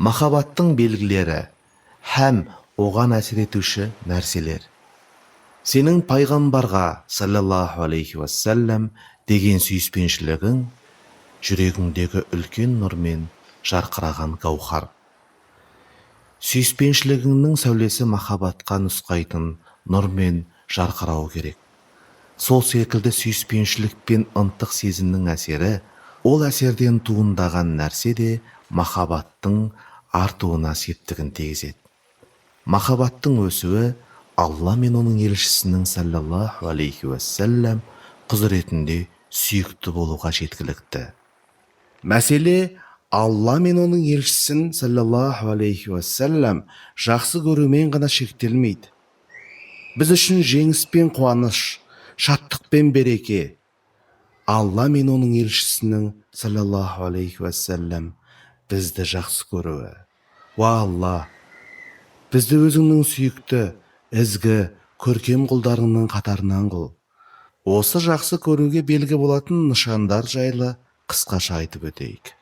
Махаббаттың белгілері һәм оған әсер етуші нәрселер. Сенің пайғамбарға саллаллаху алейхи уассалам деген сүйіспеншілігің жүрегіңдегі үлкен нұрмен жарқыраған гауһар. Сүйіспеншілігіңнің сәулесі махаббатқа нұсқайтын нұрмен жарқырау керек. Сол секілді сүйіспеншілік пен ынтық сезімнің әсері, ол әсерден туындаған нәрсе де махаббаттың артуына септігін тигізеді. Махаббаттың өсуі Алла мен оның елшісінің саллаллаху алейхи уассалам құзыретінде сүйікті болуға жеткілікті. Мәселе Алла мен оның елшісін саллаллаху алейхи уассалам жақсы көрумен ғана шектелмейді. Біз үшін жеңіс пен қуаныш, шаттық пен береке Алла мен оның елшісінің саллаллаху алейхи уассалам бізді жақсы көруі. Уа Алла, бізді өзіңнің сүйікті, ізгі, көркем құлдарыңның қатарынан қыл. Осы жақсы көруге белгі болатын нышандар жайлы қысқаша айтып өтейік.